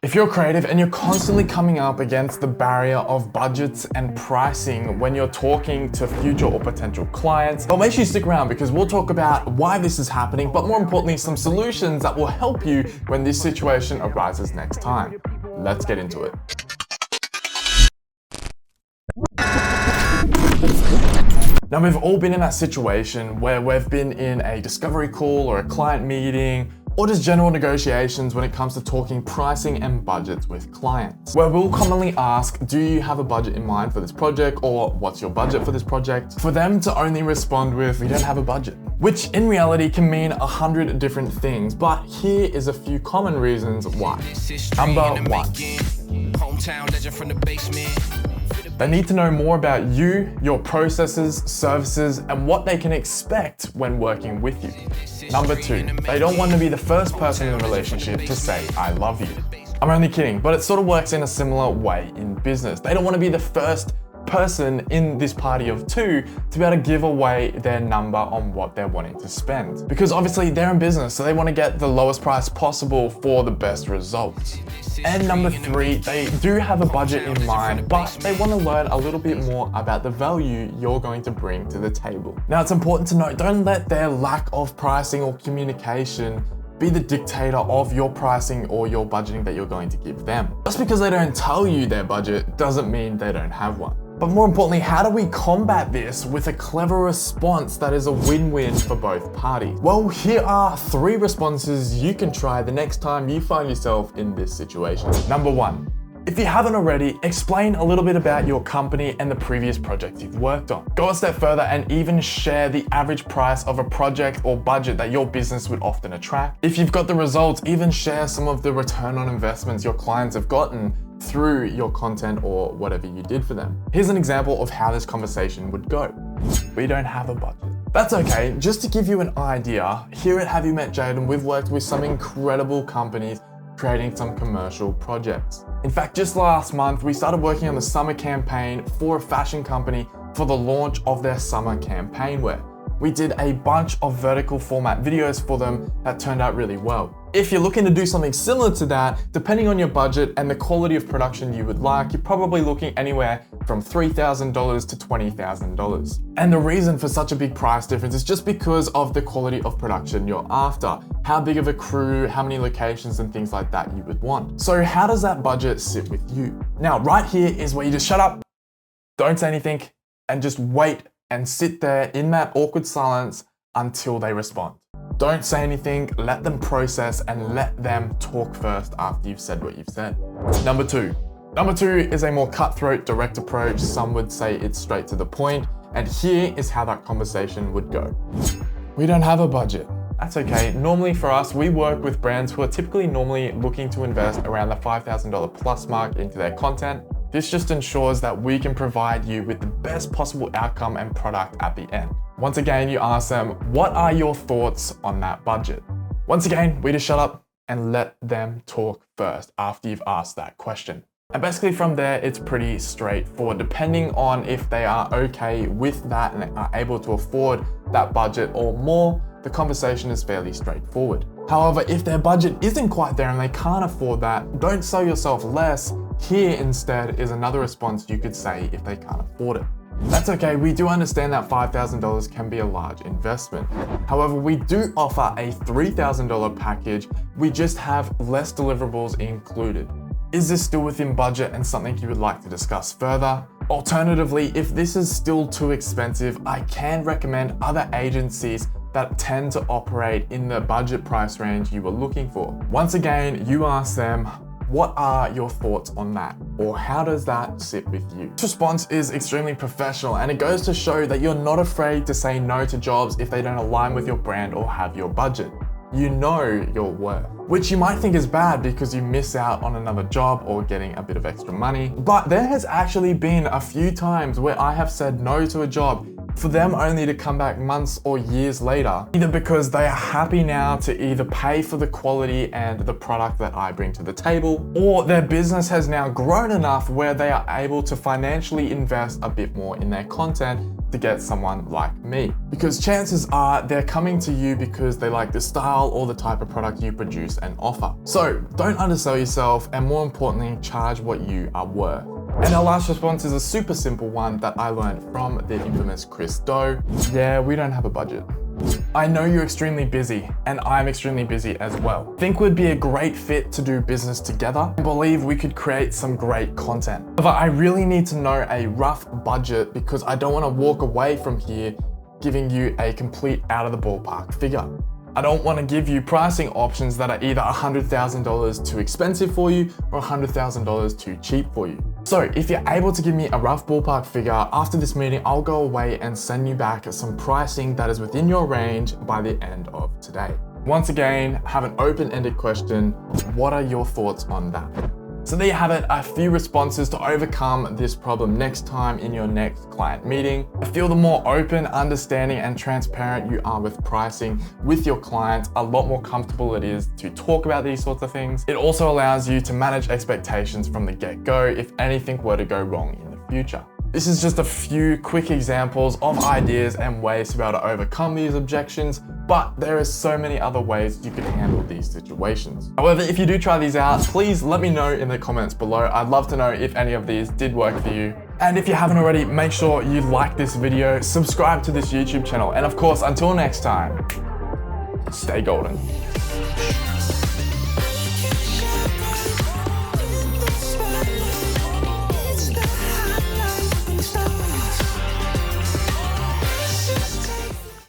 If you're creative and you're constantly coming up against the barrier of budgets and pricing when you're talking to future or potential clients, well, make sure you stick around because we'll talk about why this is happening, but more importantly, some solutions that will help you when this situation arises next time. Let's get into it. Now, we've all been in that situation where we've been in a discovery call or a client meeting or just general negotiations when it comes to talking pricing and budgets with clients, where we'll commonly ask, do you have a budget in mind for this project, or what's your budget for this project? For them to only respond with, we don't have a budget, which in reality can mean 100 different things, but here is a few common reasons why. Number one, they need to know more about you, your processes, services, and what they can expect when working with you. Number two, they don't want to be the first person in the relationship to say, I love you. I'm only kidding, but it sort of works in a similar way in business. They don't want to be the first person in this party of two to be able to give away their number on what they're wanting to spend. Because obviously they're in business, so they want to get the lowest price possible for the best results. And number three, they do have a budget in mind, but they want to learn a little bit more about the value you're going to bring to the table. Now, it's important to note, don't let their lack of pricing or communication be the dictator of your pricing or your budgeting that you're going to give them. Just because they don't tell you their budget doesn't mean they don't have one. But more importantly, how do we combat this with a clever response that is a win-win for both parties? Well, here are 3 responses you can try the next time you find yourself in this situation. Number 1, if you haven't already, explain a little bit about your company and the previous projects you've worked on. Go a step further and even share the average price of a project or budget that your business would often attract. If you've got the results, even share some of the return on investments your clients have gotten through your content or whatever you did for them. Here's an example of how this conversation would go. We don't have a budget. That's okay, just to give you an idea, here at Have You Met Jaiden, we've worked with some incredible companies creating some commercial projects. In fact, just last month, we started working on the summer campaign for a fashion company for the launch of their summer campaign wear. We did a bunch of vertical format videos for them that turned out really well. If you're looking to do something similar to that, depending on your budget and the quality of production you would like, you're probably looking anywhere from $3,000 to $20,000. And the reason for such a big price difference is just because of the quality of production you're after, how big of a crew, how many locations and things like that you would want. So how does that budget sit with you? Now, right here is where you just shut up, don't say anything, and just wait and sit there in that awkward silence until they respond. Don't say anything, let them process and let them talk first after you've said what you've said. Number two is a more cutthroat, direct approach. Some would say it's straight to the point. And here is how that conversation would go. We don't have a budget. That's okay. Normally for us, we work with brands who are typically normally looking to invest around the $5,000 plus mark into their content. This just ensures that we can provide you with the best possible outcome and product at the end. Once again, you ask them, what are your thoughts on that budget? Once again, we just shut up and let them talk first after you've asked that question. And basically from there, it's pretty straightforward. Depending on if they are okay with that and are able to afford that budget or more, the conversation is fairly straightforward. However, if their budget isn't quite there and they can't afford that, don't sell yourself less. Here instead is another response you could say if they can't afford it. That's okay, we do understand that $5,000 can be a large investment. However, we do offer a $3,000 package, we just have less deliverables included. Is this still within budget and something you would like to discuss further? Alternatively, if this is still too expensive, I can recommend other agencies that tend to operate in the budget price range you were looking for. Once again, you ask them, what are your thoughts on that? Or how does that sit with you? This response is extremely professional and it goes to show that you're not afraid to say no to jobs if they don't align with your brand or have your budget. You know your worth, which you might think is bad because you miss out on another job or getting a bit of extra money. But there has actually been a few times where I have said no to a job for them only to come back months or years later, either because they are happy now to either pay for the quality and the product that I bring to the table, or their business has now grown enough where they are able to financially invest a bit more in their content to get someone like me. Because chances are they're coming to you because they like the style or the type of product you produce and offer. So don't undersell yourself, and more importantly, charge what you are worth. And our last response is a super simple one that I learned from the infamous Chris Doe. Yeah, we don't have a budget. I know you're extremely busy, and I'm extremely busy as well. Think we'd be a great fit to do business together, and believe we could create some great content. However, I really need to know a rough budget because I don't want to walk away from here giving you a complete out of the ballpark figure. I don't want to give you pricing options that are either $100,000 too expensive for you or $100,000 too cheap for you. So if you're able to give me a rough ballpark figure, after this meeting, I'll go away and send you back some pricing that is within your range by the end of today. Once again, I have an open-ended question. What are your thoughts on that? So there you have it, a few responses to overcome this problem next time in your next client meeting. I feel the more open, understanding, and transparent you are with pricing with your clients, a lot more comfortable it is to talk about these sorts of things. It also allows you to manage expectations from the get-go if anything were to go wrong in the future. This is just a few quick examples of ideas and ways to be able to overcome these objections, but there are so many other ways you can handle these situations. However, if you do try these out, please let me know in the comments below. I'd love to know if any of these did work for you. And if you haven't already, make sure you like this video, subscribe to this YouTube channel, and of course, until next time, stay golden.